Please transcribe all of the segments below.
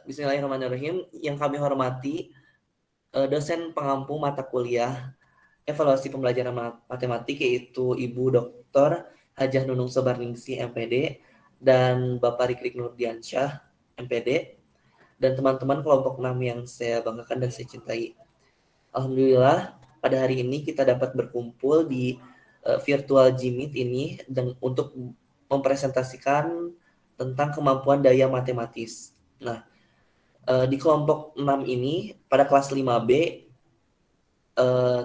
Bismillahirrahmanirrahim. Yang kami hormati dosen pengampu mata kuliah evaluasi pembelajaran matematik, yaitu Ibu Dr. Hajah Nunung Sobarningsi MPD dan Bapak Rikrik Nurdiansyah MPD, dan teman-teman kelompok 6 yang saya banggakan dan saya cintai. Alhamdulillah pada hari ini kita dapat berkumpul di virtual Gmeet ini untuk mempresentasikan tentang kemampuan daya matematis. Nah, di kelompok 6 ini pada kelas 5B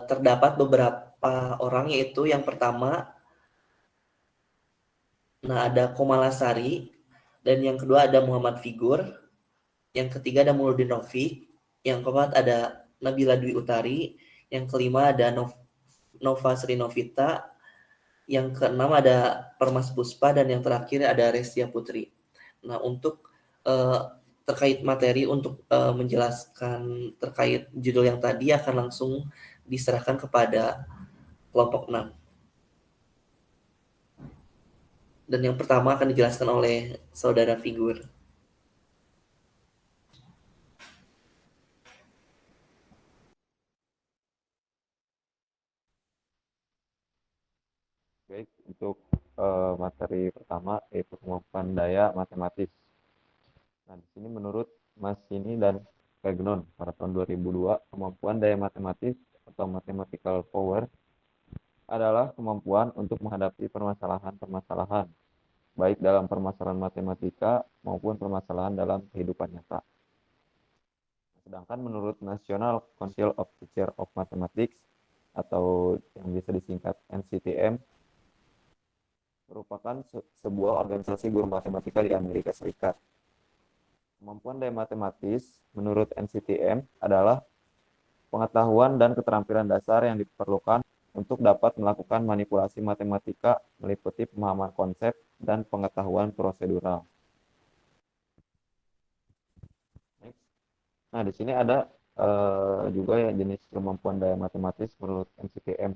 terdapat beberapa orang, yaitu yang pertama, ada Komalasari, dan yang kedua ada Muhammad Figur, yang ketiga ada Muludin Rafiq, yang keempat ada Nabila Dwi Utari, yang kelima ada Nova Sri Novita, yang keenam ada Permas Puspa, dan yang terakhir ada Resia Putri. Nah, untuk terkait materi untuk menjelaskan terkait judul yang tadi akan langsung diserahkan kepada kelompok 6. Dan yang pertama akan dijelaskan oleh Saudara Figur. Baik, untuk materi pertama yaitu kemampuan daya matematis. Nah, di sini menurut Mas Sini dan Kagnon pada tahun 2002, kemampuan daya matematis atau mathematical power adalah kemampuan untuk menghadapi permasalahan-permasalahan, baik dalam permasalahan matematika maupun permasalahan dalam kehidupan nyata. Sedangkan menurut National Council of Teachers of Mathematics atau yang bisa disingkat NCTM, merupakan sebuah organisasi guru matematika di Amerika Serikat. Kemampuan daya matematis menurut NCTM adalah pengetahuan dan keterampilan dasar yang diperlukan untuk dapat melakukan manipulasi matematika meliputi pemahaman konsep dan pengetahuan prosedural. Nah, di sini ada juga ya jenis kemampuan daya matematis menurut NCTM.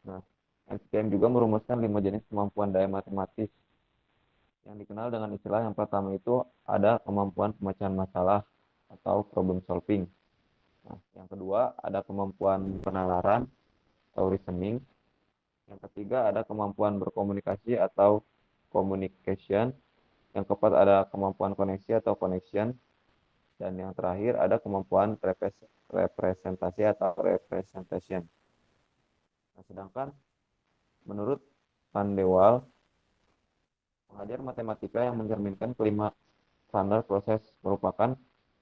Nah, NCTM juga merumuskan 5 jenis kemampuan daya matematis yang dikenal dengan istilah yang pertama itu ada kemampuan pemecahan masalah atau problem solving. Nah, yang kedua ada kemampuan penalaran atau reasoning. Yang ketiga ada kemampuan berkomunikasi atau communication. Yang keempat ada kemampuan koneksi atau connection. Dan yang terakhir ada kemampuan representasi atau representation. Nah, sedangkan menurut Van de Waal, mengajar matematika yang mencerminkan kelima standar proses merupakan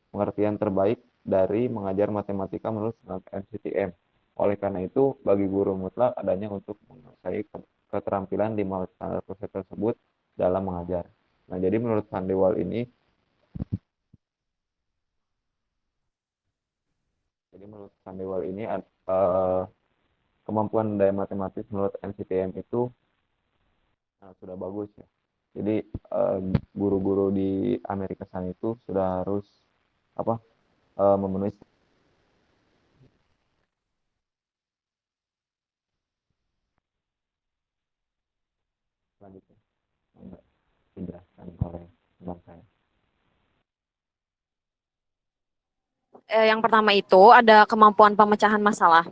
pengertian terbaik dari mengajar matematika menurut NCTM. Oleh karena itu, bagi guru mutlak adanya untuk menguasai keterampilan di standar proses tersebut dalam mengajar. Nah, jadi menurut Van de Waal ini, kemampuan daya matematis menurut NCTM itu sudah bagus ya. Jadi guru-guru di Amerika sana itu sudah harus memenuhi selanjutnya dijelaskan oleh teman saya. Yang pertama itu ada kemampuan pemecahan masalah.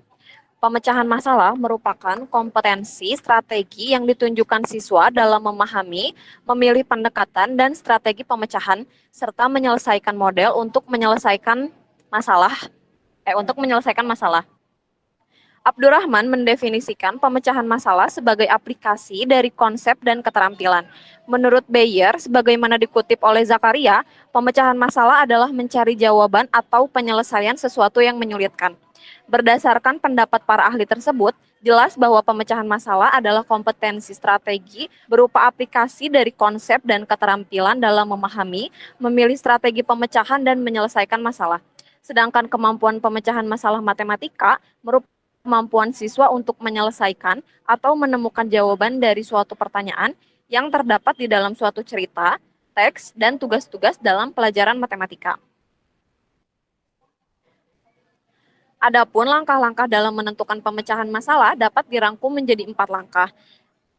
Pemecahan masalah merupakan kompetensi strategi yang ditunjukkan siswa dalam memahami, memilih pendekatan dan strategi pemecahan, serta menyelesaikan model untuk menyelesaikan masalah. Abdurrahman mendefinisikan pemecahan masalah sebagai aplikasi dari konsep dan keterampilan. Menurut Bayer, sebagaimana dikutip oleh Zakaria, pemecahan masalah adalah mencari jawaban atau penyelesaian sesuatu yang menyulitkan. Berdasarkan pendapat para ahli tersebut, jelas bahwa pemecahan masalah adalah kompetensi strategi berupa aplikasi dari konsep dan keterampilan dalam memahami, memilih strategi pemecahan dan menyelesaikan masalah. Sedangkan kemampuan pemecahan masalah matematika merupakan kemampuan siswa untuk menyelesaikan atau menemukan jawaban dari suatu pertanyaan yang terdapat di dalam suatu cerita, teks, dan tugas-tugas dalam pelajaran matematika. Adapun langkah-langkah dalam menentukan pemecahan masalah dapat dirangkum menjadi 4 langkah.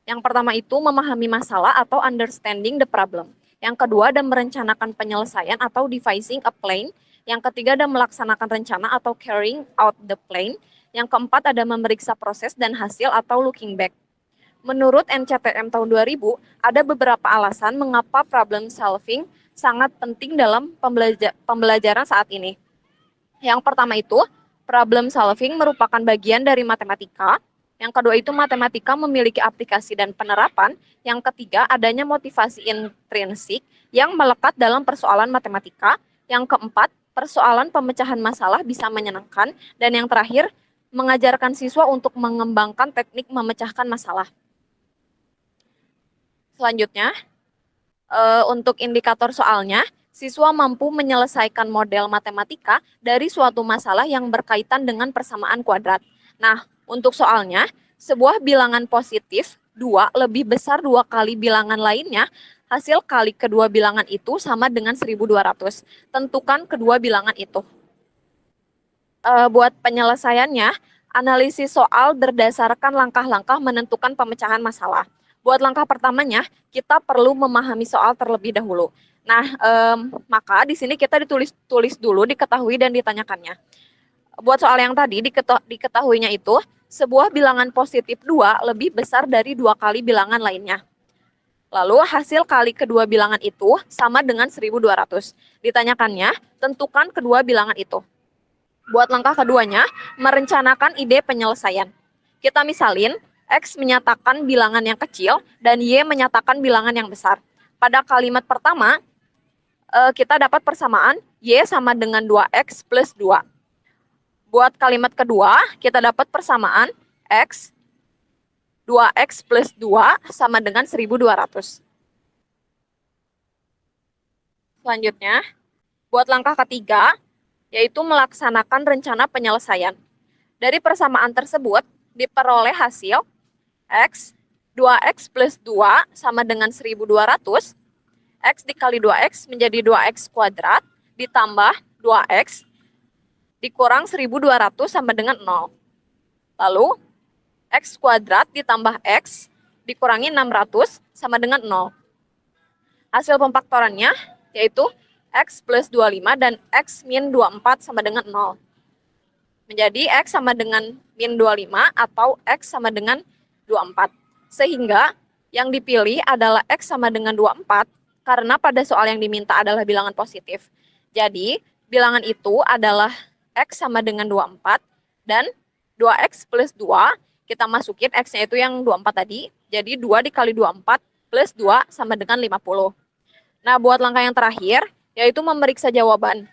Yang pertama itu memahami masalah atau understanding the problem. Yang kedua ada merencanakan penyelesaian atau devising a plan. Yang ketiga ada melaksanakan rencana atau carrying out the plan. Yang keempat ada memeriksa proses dan hasil atau looking back. Menurut NCTM tahun 2000, ada beberapa alasan mengapa problem solving sangat penting dalam pembelajaran saat ini. Yang pertama itu, problem solving merupakan bagian dari matematika. Yang kedua itu, matematika memiliki aplikasi dan penerapan. Yang ketiga, adanya motivasi intrinsik yang melekat dalam persoalan matematika. Yang keempat, persoalan pemecahan masalah bisa menyenangkan. Dan yang terakhir, mengajarkan siswa untuk mengembangkan teknik memecahkan masalah. Selanjutnya, untuk indikator soalnya, siswa mampu menyelesaikan model matematika dari suatu masalah yang berkaitan dengan persamaan kuadrat. Nah, untuk soalnya, sebuah bilangan positif 2 lebih besar 2 kali bilangan lainnya, hasil kali kedua bilangan itu sama dengan 1200. Tentukan kedua bilangan itu. Buat penyelesaiannya, analisis soal berdasarkan langkah-langkah menentukan pemecahan masalah. Buat langkah pertamanya, kita perlu memahami soal terlebih dahulu. Nah, maka di sini kita ditulis dulu, diketahui dan ditanyakannya. Buat soal yang tadi, diketahuinya itu, sebuah bilangan positif 2 lebih besar dari 2 kali bilangan lainnya. Lalu hasil kali kedua bilangan itu sama dengan 1200. Ditanyakannya, tentukan kedua bilangan itu. Buat langkah keduanya, merencanakan ide penyelesaian. Kita misalin, X menyatakan bilangan yang kecil dan Y menyatakan bilangan yang besar. Pada kalimat pertama, kita dapat persamaan Y sama dengan 2X plus 2. Buat kalimat kedua, kita dapat persamaan X 2X plus 2 sama dengan 1200. Selanjutnya, buat langkah ketiga, yaitu melaksanakan rencana penyelesaian. Dari persamaan tersebut, diperoleh hasil X 2X plus 2 sama dengan 1200, X dikali 2X menjadi 2X kuadrat, ditambah 2X, dikurang 1200 sama dengan 0. Lalu, X kuadrat ditambah X, dikurangi 600 sama dengan 0. Hasil pemfaktorannya yaitu X plus 25 dan X min 24 sama dengan 0. Menjadi X sama dengan min 25 atau X sama dengan 24. Sehingga yang dipilih adalah X sama dengan 24 karena pada soal yang diminta adalah bilangan positif. Jadi, bilangan itu adalah X sama dengan 24 dan 2X plus 2, kita masukin X-nya itu yang 24 tadi, jadi 2 dikali 24 plus 2 sama dengan 50. Nah, buat langkah yang terakhir, yaitu memeriksa jawaban.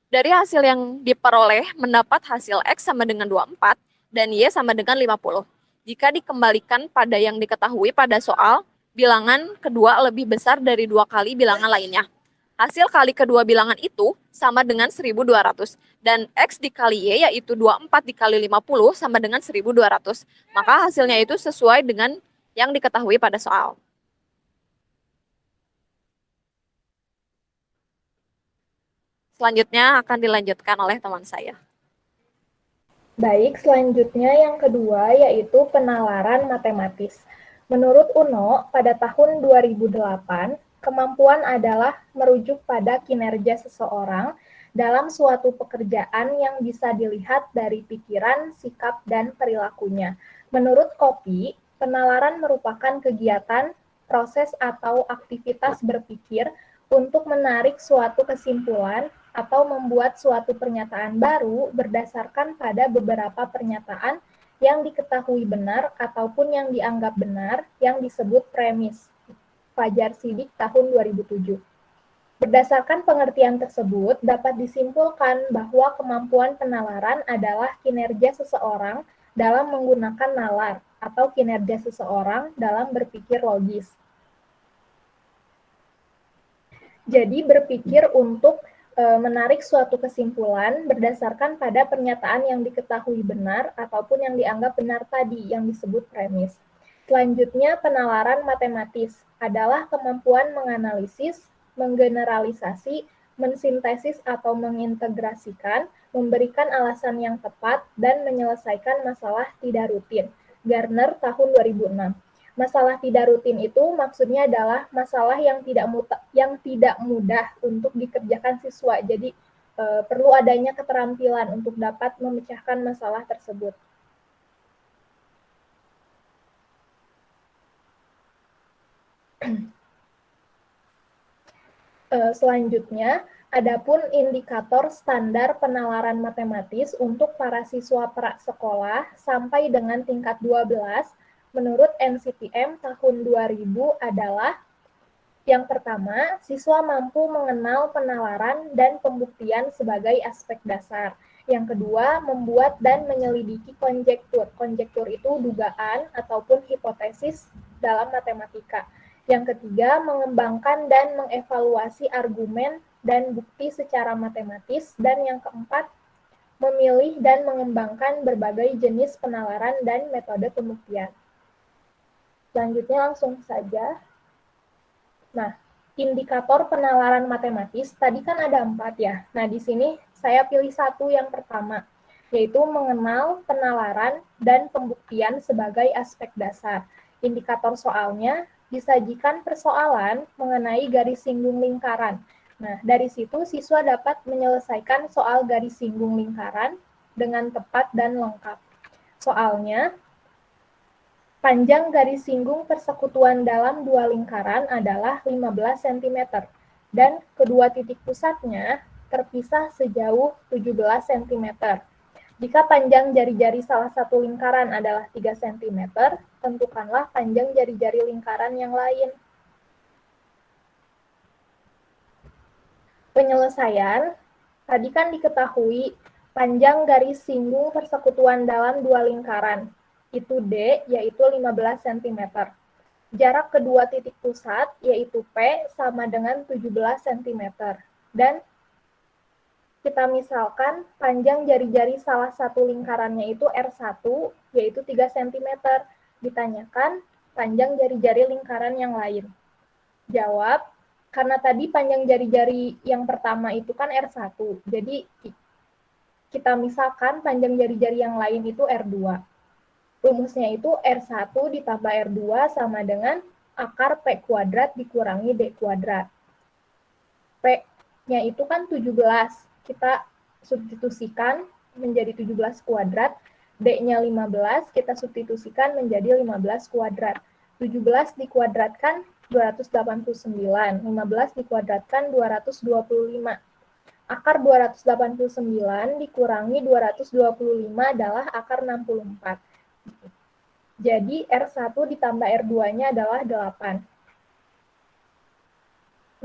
Dari hasil yang diperoleh, mendapat hasil X sama dengan 24 dan Y sama dengan 50. Jika dikembalikan pada yang diketahui pada soal, bilangan kedua lebih besar dari 2 kali bilangan lainnya. Hasil kali kedua bilangan itu sama dengan 1200 dan X dikali Y yaitu 24 dikali 50 sama dengan 1200. Maka hasilnya itu sesuai dengan yang diketahui pada soal. Selanjutnya akan dilanjutkan oleh teman saya. Baik, selanjutnya yang kedua yaitu penalaran matematis. Menurut UNO, pada tahun 2008, kemampuan adalah merujuk pada kinerja seseorang dalam suatu pekerjaan yang bisa dilihat dari pikiran, sikap, dan perilakunya. Menurut Kopi, penalaran merupakan kegiatan, proses, atau aktivitas berpikir untuk menarik suatu kesimpulan atau membuat suatu pernyataan baru berdasarkan pada beberapa pernyataan yang diketahui benar ataupun yang dianggap benar yang disebut premis. Fajar Sidik tahun 2007. Berdasarkan pengertian tersebut, dapat disimpulkan bahwa kemampuan penalaran adalah kinerja seseorang dalam menggunakan nalar atau kinerja seseorang dalam berpikir logis. Jadi berpikir untuk menarik suatu kesimpulan berdasarkan pada pernyataan yang diketahui benar ataupun yang dianggap benar tadi yang disebut premis. Selanjutnya, penalaran matematis adalah kemampuan menganalisis, menggeneralisasi, mensintesis atau mengintegrasikan, memberikan alasan yang tepat, dan menyelesaikan masalah tidak rutin. Gardner tahun 2006. Masalah tidak rutin itu maksudnya adalah masalah yang tidak mudah untuk dikerjakan siswa. Jadi perlu adanya keterampilan untuk dapat memecahkan masalah tersebut. Selanjutnya, adapun indikator standar penalaran matematis untuk para siswa prasekolah sampai dengan tingkat 12 menurut NCTM tahun 2000 adalah yang pertama, siswa mampu mengenal penalaran dan pembuktian sebagai aspek dasar. Yang kedua, membuat dan menyelidiki konjektur. Konjektur itu dugaan ataupun hipotesis dalam matematika. Yang ketiga, mengembangkan dan mengevaluasi argumen dan bukti secara matematis. Dan yang keempat, memilih dan mengembangkan berbagai jenis penalaran dan metode pembuktian. Selanjutnya langsung saja. Nah, indikator penalaran matematis, tadi kan ada 4 ya. Nah, di sini saya pilih satu yang pertama, yaitu mengenal penalaran dan pembuktian sebagai aspek dasar. Indikator soalnya disajikan persoalan mengenai garis singgung lingkaran. Nah, dari situ siswa dapat menyelesaikan soal garis singgung lingkaran dengan tepat dan lengkap. Soalnya, panjang garis singgung persekutuan dalam dua lingkaran adalah 15 cm dan kedua titik pusatnya terpisah sejauh 17 cm. Jika panjang jari-jari salah satu lingkaran adalah 3 cm, tentukanlah panjang jari-jari lingkaran yang lain. Penyelesaian, tadi kan diketahui panjang garis singgung persekutuan dalam dua lingkaran, itu D, yaitu 15 cm. Jarak kedua titik pusat, yaitu P, sama dengan 17 cm. Dan kita misalkan panjang jari-jari salah satu lingkarannya itu R1, yaitu 3 cm. Ditanyakan panjang jari-jari lingkaran yang lain. Jawab, karena tadi panjang jari-jari yang pertama itu kan R1, jadi kita misalkan panjang jari-jari yang lain itu R2. Rumusnya itu R1 ditambah R2 sama dengan akar P kuadrat dikurangi D kuadrat. P-nya itu kan 17, kita substitusikan menjadi 17 kuadrat, D-nya 15, kita substitusikan menjadi 15 kuadrat. 17 dikuadratkan 289, 15 dikuadratkan 225. Akar 289 dikurangi 225 adalah akar 64. Jadi R1 ditambah R2-nya adalah 8.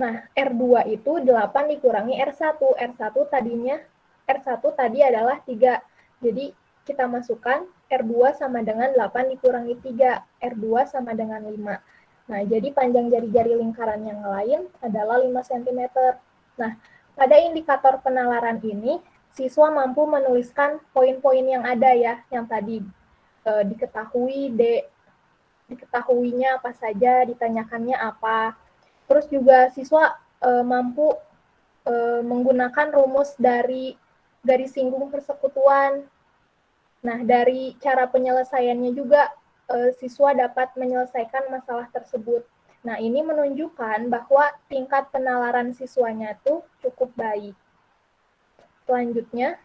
Nah, R2 itu 8 dikurangi R1. R1 tadi adalah 3. Jadi kita masukkan R2 sama dengan 8 dikurangi 3. R2 sama dengan 5. Nah, jadi panjang jari-jari lingkaran yang lain adalah 5 cm. Nah, pada indikator penalaran ini, siswa mampu menuliskan poin-poin yang ada ya, yang tadi diketahui diketahuinya apa saja, ditanyakannya apa. Terus juga siswa mampu menggunakan rumus dari garis singgung persekutuan. Nah, dari cara penyelesaiannya juga siswa dapat menyelesaikan masalah tersebut. Nah, ini menunjukkan bahwa tingkat penalaran siswanya tuh cukup baik. Selanjutnya,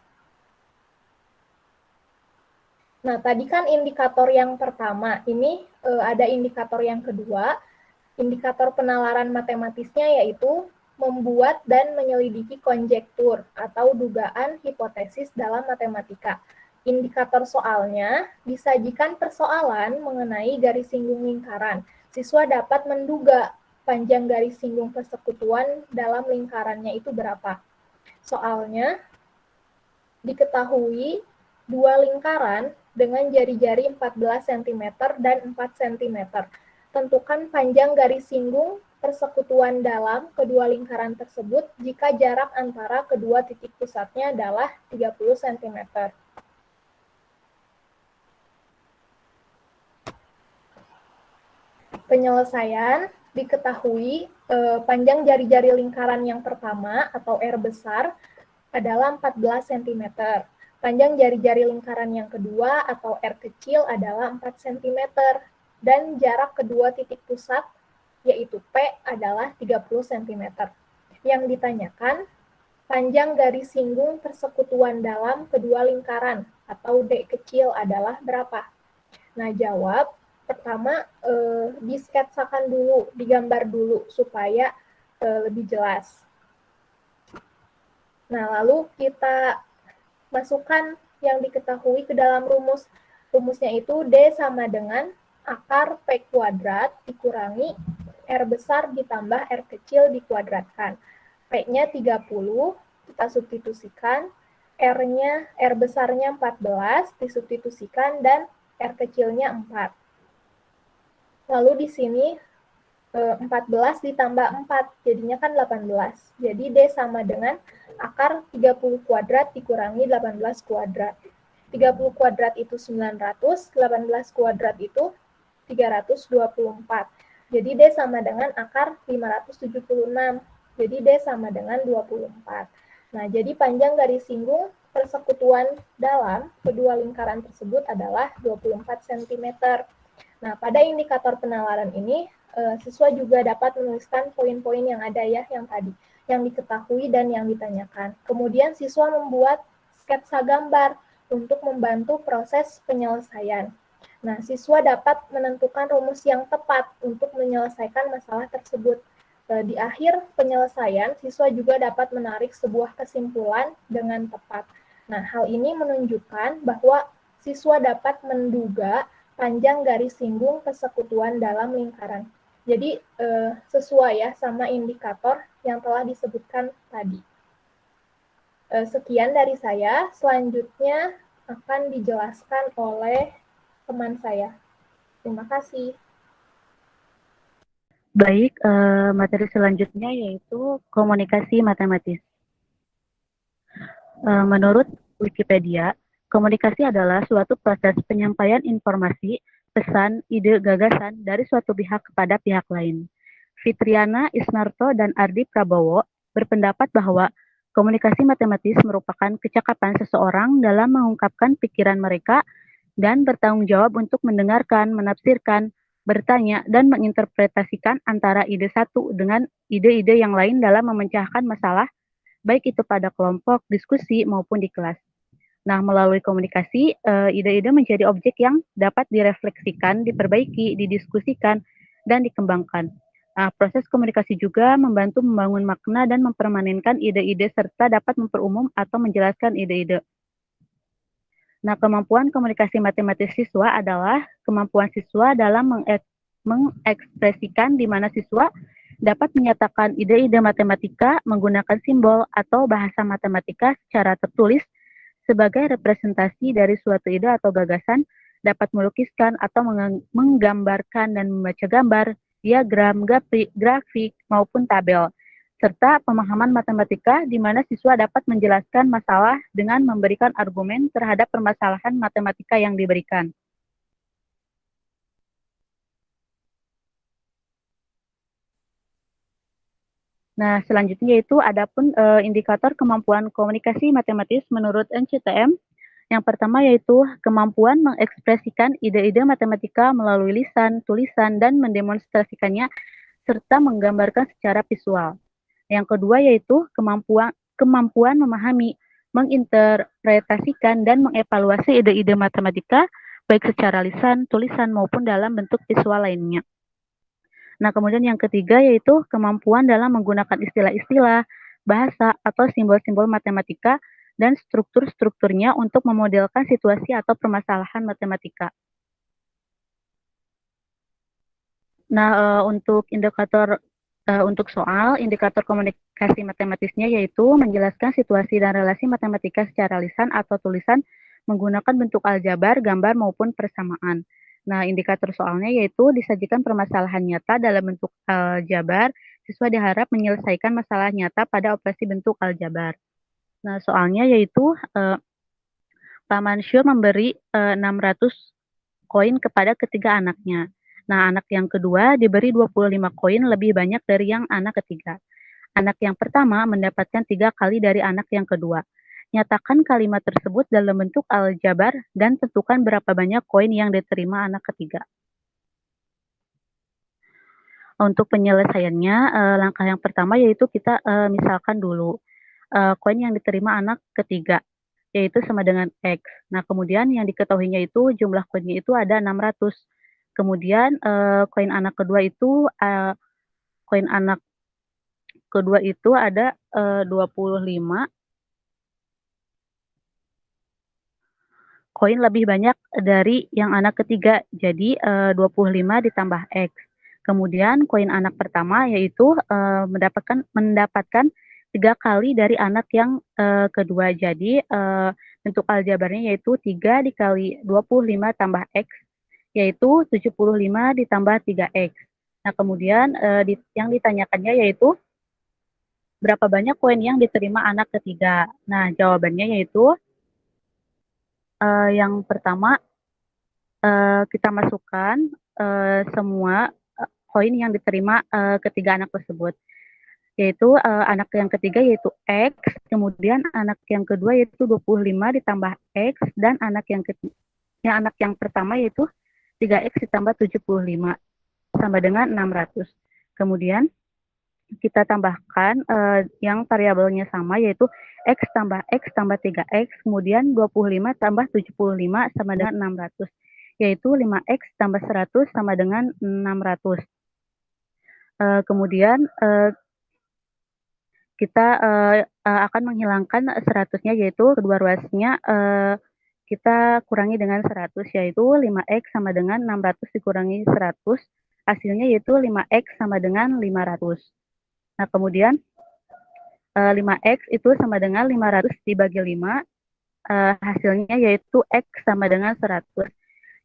nah, tadi kan indikator yang pertama, ini ada indikator yang kedua. Indikator penalaran matematisnya yaitu membuat dan menyelidiki konjektur atau dugaan hipotesis dalam matematika. Indikator soalnya disajikan persoalan mengenai garis singgung lingkaran. Siswa dapat menduga panjang garis singgung persekutuan dalam lingkarannya itu berapa. Soalnya diketahui dua lingkaran dengan jari-jari 14 cm dan 4 cm. Tentukan panjang garis singgung persekutuan dalam kedua lingkaran tersebut jika jarak antara kedua titik pusatnya adalah 30 cm. Penyelesaian diketahui panjang jari-jari lingkaran yang pertama atau R besar adalah 14 cm. Panjang jari-jari lingkaran yang kedua atau R kecil adalah 4 cm. dan jarak kedua titik pusat, yaitu P, adalah 30 cm. Yang ditanyakan, panjang garis singgung persekutuan dalam kedua lingkaran atau D kecil adalah berapa? Nah, jawab pertama disketsakan dulu, digambar dulu supaya lebih jelas. Nah, lalu kita masukkan yang diketahui ke dalam rumus. Rumusnya itu D sama dengan akar P kuadrat dikurangi R besar ditambah R kecil dikuadratkan. P-nya 30, kita substitusikan. R-nya, R besarnya 14, disubstitusikan, dan R kecilnya 4. Lalu di sini 14 ditambah 4, jadinya kan 18. Jadi D sama dengan akar 30 kuadrat dikurangi 18 kuadrat. 30 kuadrat itu 900, 18 kuadrat itu 324. Jadi D sama dengan akar 576. Jadi D sama dengan 24. Nah, jadi panjang garis singgung persekutuan dalam kedua lingkaran tersebut adalah 24 cm. Nah, pada indikator penalaran ini, siswa juga dapat menuliskan poin-poin yang ada ya, yang tadi, yang diketahui dan yang ditanyakan. Kemudian siswa membuat sketsa gambar untuk membantu proses penyelesaian. Nah, siswa dapat menentukan rumus yang tepat untuk menyelesaikan masalah tersebut. Di akhir penyelesaian, siswa juga dapat menarik sebuah kesimpulan dengan tepat. Nah, hal ini menunjukkan bahwa siswa dapat menduga panjang garis singgung persekutuan dalam lingkaran. Jadi, sesuai ya sama indikator yang telah disebutkan tadi. Sekian dari saya, selanjutnya akan dijelaskan oleh teman saya. Terima kasih. Baik, materi selanjutnya yaitu komunikasi matematis. Menurut Wikipedia, komunikasi adalah suatu proses penyampaian informasi, pesan, ide, gagasan dari suatu pihak kepada pihak lain. Fitriana Isnarto dan Ardi Prabowo berpendapat bahwa komunikasi matematis merupakan kecakapan seseorang dalam mengungkapkan pikiran mereka dan bertanggung jawab untuk mendengarkan, menafsirkan, bertanya, dan menginterpretasikan antara ide satu dengan ide-ide yang lain dalam memecahkan masalah, baik itu pada kelompok, diskusi, maupun di kelas. Nah, melalui komunikasi, ide-ide menjadi objek yang dapat direfleksikan, diperbaiki, didiskusikan, dan dikembangkan. Nah, proses komunikasi juga membantu membangun makna dan mempermanenkan ide-ide serta dapat memperumum atau menjelaskan ide-ide. Nah, kemampuan komunikasi matematis siswa adalah kemampuan siswa dalam mengekspresikan di mana siswa dapat menyatakan ide-ide matematika menggunakan simbol atau bahasa matematika secara tertulis sebagai representasi dari suatu ide atau gagasan, dapat melukiskan atau menggambarkan dan membaca gambar, diagram, grafik, maupun tabel, serta pemahaman matematika di mana siswa dapat menjelaskan masalah dengan memberikan argumen terhadap permasalahan matematika yang diberikan. Nah, selanjutnya yaitu adapun indikator kemampuan komunikasi matematis menurut NCTM. Yang pertama yaitu kemampuan mengekspresikan ide-ide matematika melalui lisan, tulisan, dan mendemonstrasikannya serta menggambarkan secara visual. Yang kedua yaitu kemampuan memahami, menginterpretasikan, dan mengevaluasi ide-ide matematika baik secara lisan, tulisan, maupun dalam bentuk visual lainnya. Nah, kemudian yang ketiga yaitu kemampuan dalam menggunakan istilah-istilah, bahasa, atau simbol-simbol matematika dan struktur-strukturnya untuk memodelkan situasi atau permasalahan matematika. Nah, untuk soal indikator komunikasi matematisnya yaitu menjelaskan situasi dan relasi matematika secara lisan atau tulisan menggunakan bentuk aljabar, gambar, maupun persamaan. Nah, indikator soalnya yaitu disajikan permasalahan nyata dalam bentuk aljabar, siswa diharap menyelesaikan masalah nyata pada operasi bentuk aljabar. Nah, soalnya yaitu Pak Mansur memberi 600 koin kepada ketiga anaknya. Nah, anak yang kedua diberi 25 koin lebih banyak dari yang anak ketiga. Anak yang pertama mendapatkan 3 kali dari anak yang kedua. Nyatakan kalimat tersebut dalam bentuk aljabar dan tentukan berapa banyak koin yang diterima anak ketiga. Untuk penyelesaiannya, langkah yang pertama yaitu kita misalkan dulu koin yang diterima anak ketiga, yaitu sama dengan X. Nah, kemudian yang diketahuinya itu jumlah koinnya itu ada 600. Kemudian koin anak kedua itu koin anak kedua itu ada 25 koin lebih banyak dari yang anak ketiga. Jadi 25 ditambah X. Kemudian koin anak pertama yaitu mendapatkan 3 kali dari anak yang kedua. Jadi bentuk aljabarnya yaitu 3 dikali 25 tambah X yaitu 75 ditambah 3X. Nah, kemudian yang ditanyakannya yaitu berapa banyak koin yang diterima anak ketiga. Nah, jawabannya yaitu yang pertama kita masukkan semua koin yang diterima ketiga anak tersebut, yaitu anak yang ketiga yaitu X, kemudian anak yang kedua yaitu 25 ditambah X, dan anak yang pertama yaitu 3X ditambah 75 sama dengan 600. Kemudian kita tambahkan yang variabelnya sama yaitu X tambah 3X, kemudian 25 tambah 75 sama dengan 600, yaitu 5X tambah 100 sama dengan 600. Kemudian kita akan menghilangkan 100-nya, yaitu kedua ruasnya kita kurangi dengan 100, yaitu 5X sama dengan 600 dikurangi 100, hasilnya yaitu 5X sama dengan 500. Nah, kemudian 5X itu sama dengan 500 dibagi 5, hasilnya yaitu X sama dengan 100.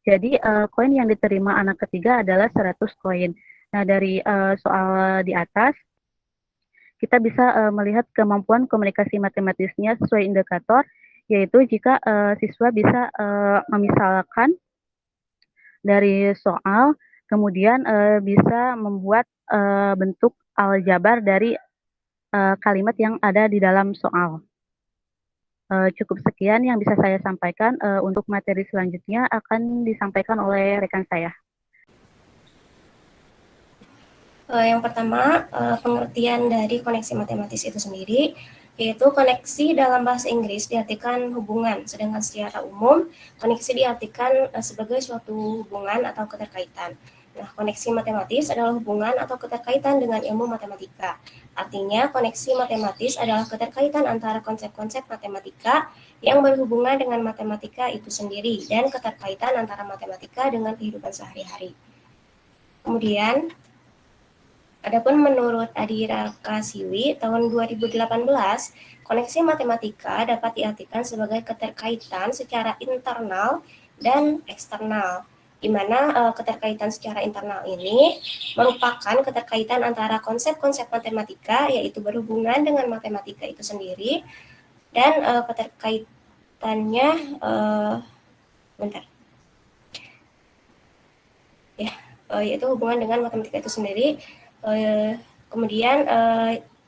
Jadi koin yang diterima anak ketiga adalah 100 koin. Nah, dari soal di atas, kita bisa melihat kemampuan komunikasi matematisnya sesuai indikator, yaitu jika siswa bisa memisalkan dari soal, kemudian bisa membuat bentuk aljabar dari kalimat yang ada di dalam soal. Cukup sekian yang bisa saya sampaikan. Untuk materi selanjutnya akan disampaikan oleh rekan saya. Yang pertama, pengertian dari koneksi matematis itu sendiri, yaitu koneksi dalam bahasa Inggris diartikan hubungan, sedangkan secara umum koneksi diartikan sebagai suatu hubungan atau keterkaitan. Nah, koneksi matematis adalah hubungan atau keterkaitan dengan ilmu matematika. Artinya, koneksi matematis adalah keterkaitan antara konsep-konsep matematika yang berhubungan dengan matematika itu sendiri dan keterkaitan antara matematika dengan kehidupan sehari-hari. Kemudian, adapun menurut Adira Kasiwi tahun 2018, koneksi matematika dapat diartikan sebagai keterkaitan secara internal dan eksternal, di mana keterkaitan secara internal ini merupakan keterkaitan antara konsep-konsep matematika, yaitu berhubungan dengan matematika itu sendiri, dan keterkaitannya yaitu hubungan dengan matematika itu sendiri. Kemudian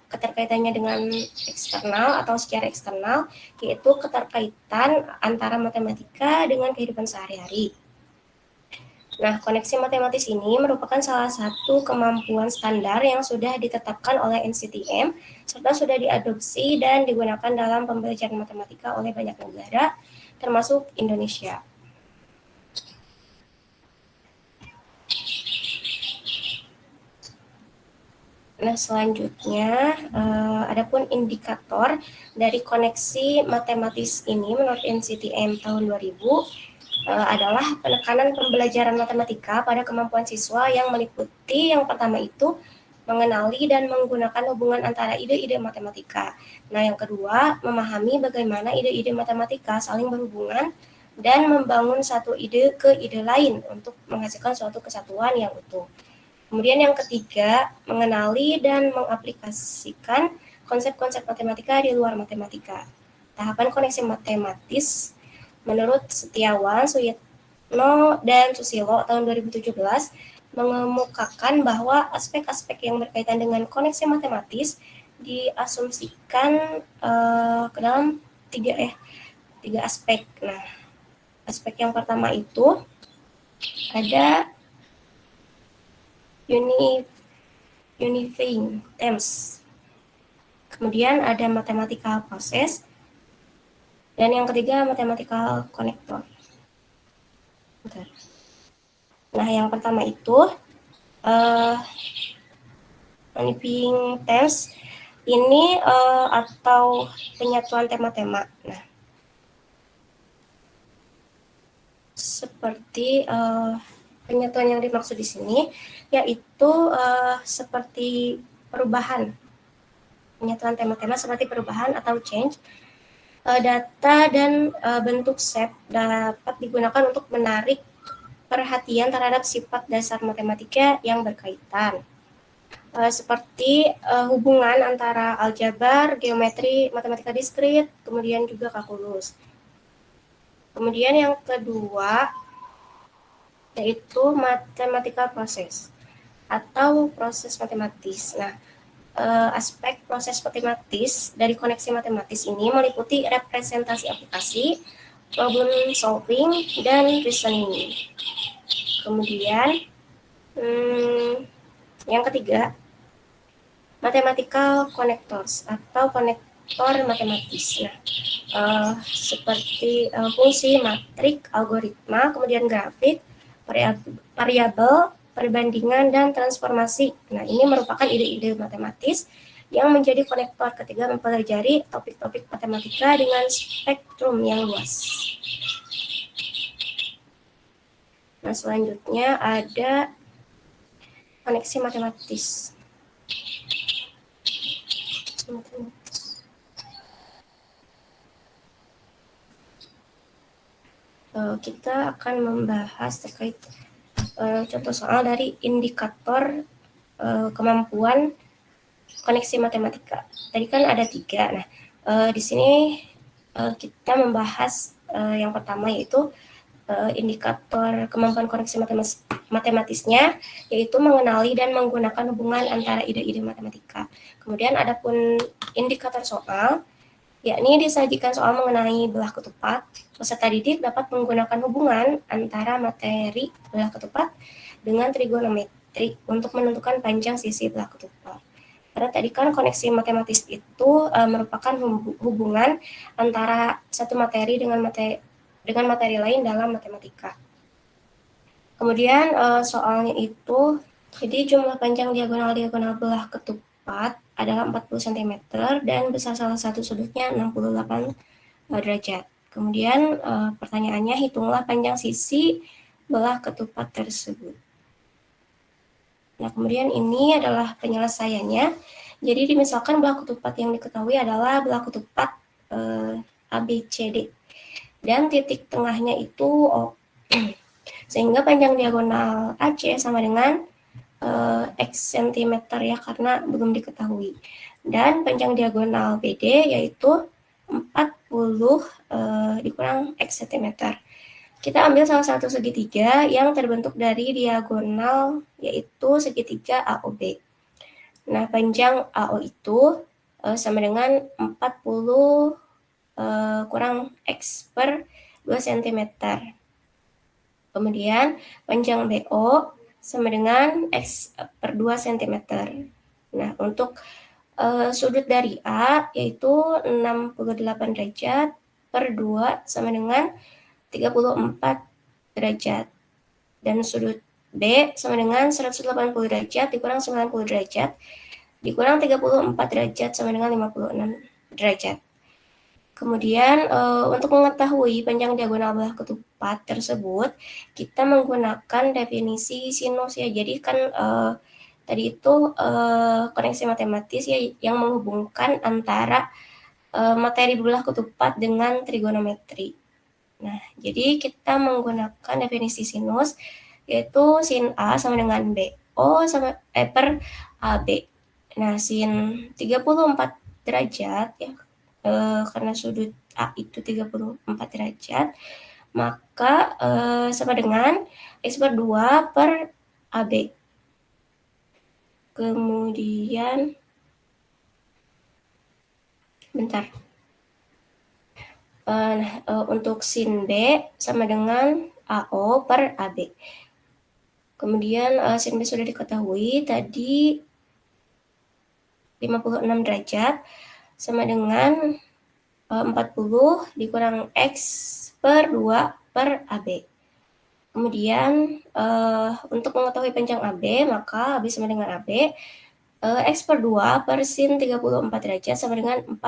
keterkaitannya dengan eksternal atau secara eksternal, yaitu keterkaitan antara matematika dengan kehidupan sehari-hari. Nah, koneksi matematis ini merupakan salah satu kemampuan standar yang sudah ditetapkan oleh NCTM, serta sudah diadopsi dan digunakan dalam pembelajaran matematika oleh banyak negara, termasuk Indonesia. Nah, selanjutnya, adapun indikator dari koneksi matematis ini menurut NCTM tahun 2000 adalah penekanan pembelajaran matematika pada kemampuan siswa yang meliputi yang pertama itu mengenali dan menggunakan hubungan antara ide-ide matematika. Nah, yang kedua, memahami bagaimana ide-ide matematika saling berhubungan dan membangun satu ide ke ide lain untuk menghasilkan suatu kesatuan yang utuh. Kemudian yang ketiga, mengenali dan mengaplikasikan konsep-konsep matematika di luar matematika. Tahapan koneksi matematis menurut Setiawan, Suyitno, dan Susilo tahun 2017 mengemukakan bahwa aspek-aspek yang berkaitan dengan koneksi matematis diasumsikan ke dalam tiga aspek. Nah, aspek yang pertama itu ada unifying terms. Kemudian ada mathematical process. Dan yang ketiga mathematical connector. Bentar. Nah, yang pertama itu unifying terms ini atau penyatuan tema-tema. Nah, seperti penyatuan yang dimaksud di sini yaitu seperti perubahan, penyatuan tema-tema seperti perubahan atau change. Data dan bentuk set dapat digunakan untuk menarik perhatian terhadap sifat dasar matematika yang berkaitan. Seperti hubungan antara aljabar, geometri, matematika diskrit, kemudian juga kalkulus. Kemudian yang kedua yaitu mathematical process atau proses matematis. Nah, aspek proses matematis dari koneksi matematis ini meliputi representasi aplikasi, problem solving, dan reasoning. Kemudian yang ketiga, mathematical connectors atau konektor matematis. Nah, seperti fungsi, matrik, algoritma, kemudian grafik, variabel, perbandingan, dan transformasi. Nah, ini merupakan ide-ide matematis yang menjadi konektor ketika mempelajari topik-topik matematika dengan spektrum yang luas. Nah, selanjutnya ada koneksi matematis. Kita akan membahas terkait contoh soal dari indikator kemampuan koneksi matematika. Tadi kan ada 3. Nah, di sini kita membahas yang pertama yaitu indikator kemampuan koneksi matematisnya, yaitu mengenali dan menggunakan hubungan antara ide-ide matematika. Kemudian adapun indikator soal, yakni disajikan soal mengenai belah ketupat, peserta didik dapat menggunakan hubungan antara materi belah ketupat dengan trigonometri untuk menentukan panjang sisi belah ketupat. Karena tadi kan koneksi matematis itu merupakan hubungan antara satu materi dengan materi lain dalam matematika. Kemudian soalnya itu, jadi jumlah panjang diagonal belah ketupat adalah 40 cm dan besar salah satu sudutnya 68 derajat. Kemudian pertanyaannya, hitunglah panjang sisi belah ketupat tersebut. Nah, kemudian ini adalah penyelesaiannya. Jadi misalkan belah ketupat yang diketahui adalah belah ketupat ABCD. Dan titik tengahnya itu O. Sehingga panjang diagonal AC sama dengan X cm ya, karena belum diketahui. Dan panjang diagonal BD yaitu 40 dikurang X cm. Kita ambil salah satu segitiga yang terbentuk dari diagonal yaitu segitiga AOB. Nah, panjang AO itu sama dengan 40 kurang X per 2 cm. Kemudian panjang BO sama dengan X per 2 cm. Nah, untuk sudut dari A yaitu 68 derajat per 2 sama dengan 34 derajat. Dan sudut B sama dengan 180 derajat dikurang 90 derajat dikurang 34 derajat sama dengan 56 derajat. Kemudian untuk mengetahui panjang diagonal belah ketupat tersebut, kita menggunakan definisi sinus ya. Jadi kan tadi itu koneksi matematis ya yang menghubungkan antara materi belah ketupat dengan trigonometri. Nah, jadi kita menggunakan definisi sinus yaitu sin A sama dengan BO sama per AB. Nah, sin 34 derajat ya. Karena sudut A itu 34 derajat, maka sama dengan X per 2 per AB. Kemudian, bentar. Untuk sin B sama dengan AO per AB. Kemudian sin B sudah diketahui tadi 56 derajat sama dengan 40 dikurang X per 2 per AB. Kemudian untuk mengetahui panjang AB, maka AB sama dengan AB, X per 2 per sin 34 derajat sama dengan 40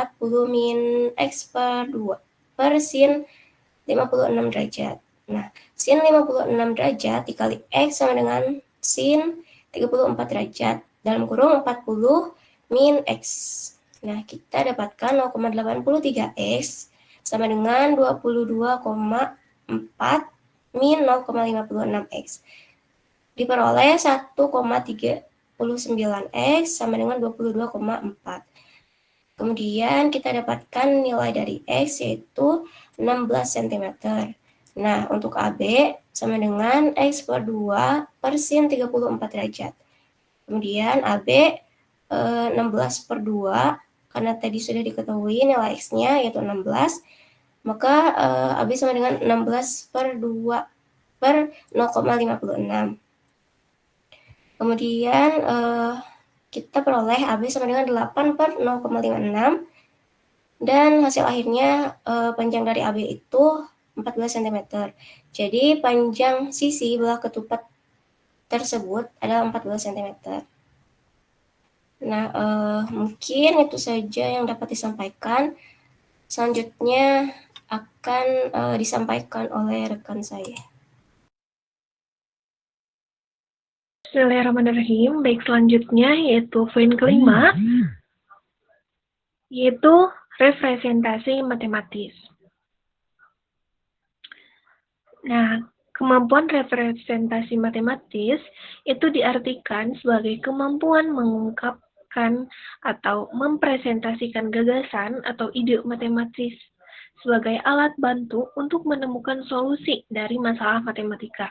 min X per 2 per sin 56 derajat. Nah, sin 56 derajat dikali X sama dengan sin 34 derajat dalam kurung 40 min X. Nah, kita dapatkan 0,83X sama dengan 22,4 min 0,56X. Diperoleh 1,39X sama dengan 22,4. Kemudian kita dapatkan nilai dari X yaitu 16 cm. Nah, untuk AB sama dengan X per 2 per sin 34 derajat. Kemudian AB 16 per 2, karena tadi sudah diketahui nilai X-nya yaitu 16, maka AB sama dengan 16 per 2 per 0,56. Kemudian kita peroleh AB sama dengan 8 per 0,56, dan hasil akhirnya panjang dari AB itu 14 cm. Jadi panjang sisi belah ketupat tersebut adalah 14 cm. Nah, mungkin itu saja yang dapat disampaikan. Selanjutnya akan disampaikan oleh rekan saya. Bismillahirrahmanirrahim. Baik, selanjutnya yaitu poin kelima, yaitu representasi matematis. Nah, kemampuan representasi matematis itu diartikan sebagai kemampuan mengungkapkan atau mempresentasikan gagasan atau ide matematis sebagai alat bantu untuk menemukan solusi dari masalah matematika.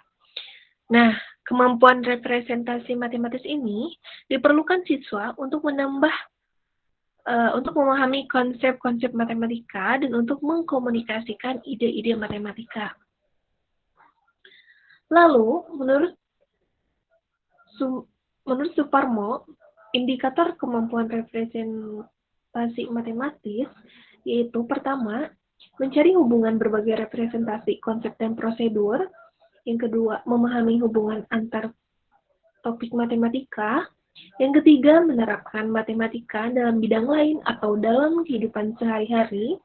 Nah, kemampuan representasi matematis ini diperlukan siswa untuk untuk memahami konsep-konsep matematika dan untuk mengkomunikasikan ide-ide matematika. Lalu, menurut Suparmo, indikator kemampuan representasi matematis yaitu pertama, mencari hubungan berbagai representasi konsep dan prosedur. Yang kedua, memahami hubungan antar topik matematika. Yang ketiga, menerapkan matematika dalam bidang lain atau dalam kehidupan sehari-hari.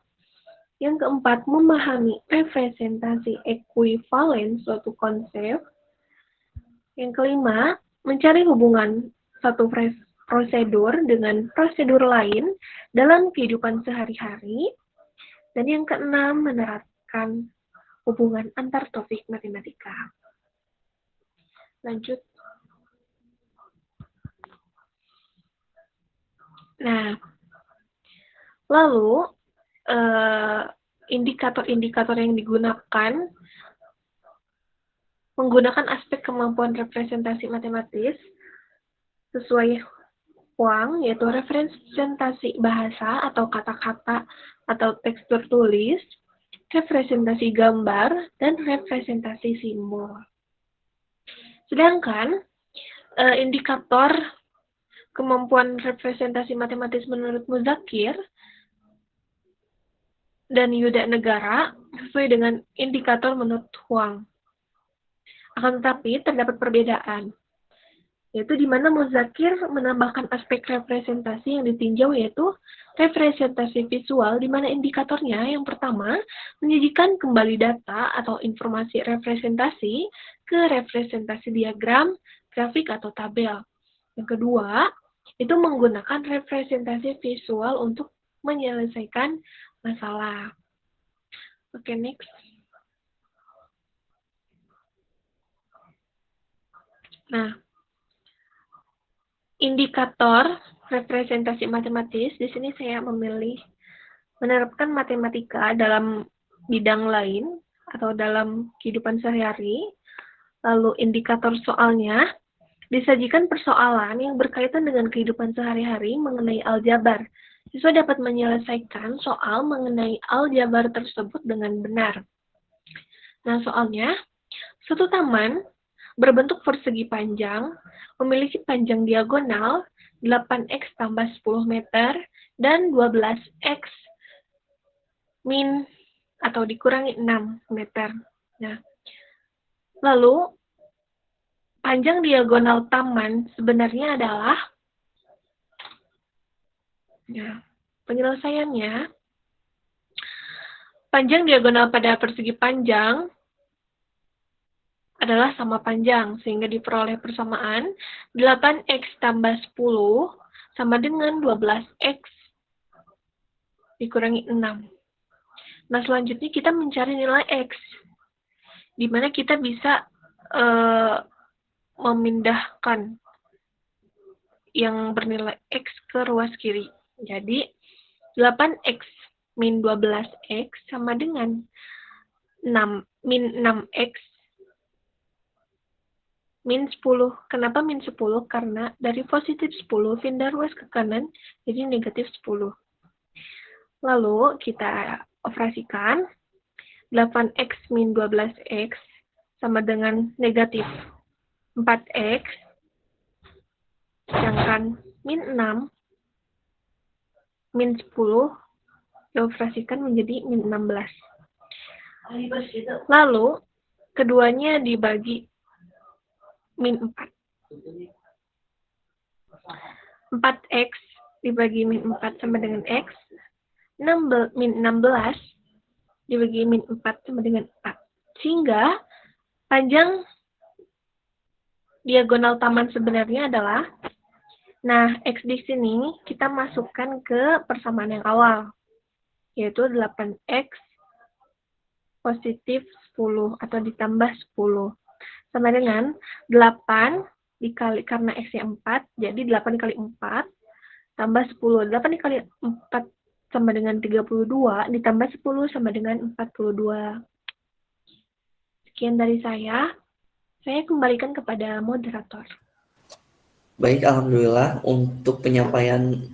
Yang keempat, memahami representasi ekuivalen suatu konsep. Yang kelima, mencari hubungan satu prosedur dengan prosedur lain dalam kehidupan sehari-hari. Dan yang keenam, menerapkan hubungan antar topik matematika. Lanjut. Nah, lalu indikator-indikator yang digunakan menggunakan aspek kemampuan representasi matematis sesuai Huang, yaitu representasi bahasa atau kata-kata atau tekstur tulis, representasi gambar, dan representasi simbol. Sedangkan indikator kemampuan representasi matematis menurut Muzakir dan Yuda Negara sesuai dengan indikator menurut Huang. Akan tetapi terdapat perbedaan, yaitu di mana Muzakir menambahkan aspek representasi yang ditinjau yaitu representasi visual, di mana indikatornya yang pertama menyajikan kembali data atau informasi representasi ke representasi diagram, grafik, atau tabel. Yang kedua, itu menggunakan representasi visual untuk menyelesaikan masalah. Oke, next. Nah, indikator representasi matematis, di sini saya memilih menerapkan matematika dalam bidang lain atau dalam kehidupan sehari-hari. Lalu indikator soalnya disajikan persoalan yang berkaitan dengan kehidupan sehari-hari mengenai aljabar. Siswa dapat menyelesaikan soal mengenai aljabar tersebut dengan benar. Nah, soalnya, suatu taman berbentuk persegi panjang, memiliki panjang diagonal 8x tambah 10 meter, dan 12x min atau dikurangi 6 meter. Nah, lalu panjang diagonal taman sebenarnya adalah, ya, penyelesaiannya, panjang diagonal pada persegi panjang adalah sama panjang, sehingga diperoleh persamaan 8x tambah 10 sama dengan 12x dikurangi 6. Nah, selanjutnya kita mencari nilai x, di mana kita bisa memindahkan yang bernilai x ke ruas kiri. Jadi, 8x min 12x sama dengan 6 min 6x min 10. Kenapa min 10? Karena dari positif 10 pindah ruas ke kanan, jadi negatif 10. Lalu kita operasikan 8x min 12x sama dengan negatif 4x, sedangkan min 6 min 10 dioperasikan menjadi min 16. Lalu keduanya dibagi min 4. 4x dibagi min 4 sama dengan x. Min 16 dibagi min 4 sama dengan 4. Sehingga panjang diagonal taman sebenarnya adalah, nah, x di sini kita masukkan ke persamaan yang awal, yaitu 8x positif 10 atau ditambah 10. Sama dengan 8 dikali, karena x-nya 4, jadi 8 dikali 4 tambah 10. 8 dikali 4 sama dengan 32, ditambah 10 sama dengan 42. Sekian dari saya kembalikan kepada moderator. Baik, alhamdulillah untuk penyampaian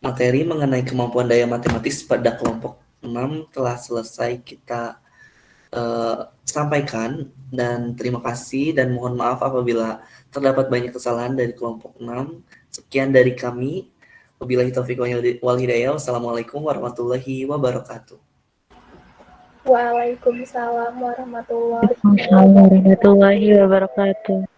materi mengenai kemampuan daya matematis pada kelompok 6 telah selesai kita sampaikan, dan terima kasih dan mohon maaf apabila terdapat banyak kesalahan dari kelompok 6. Sekian dari kami. Wabillahi taufiq wal hidayah. Wassalamualaikum warahmatullahi wabarakatuh. Waalaikumsalam warahmatullahi Waalaikumsalam warahmatullahi wabarakatuh.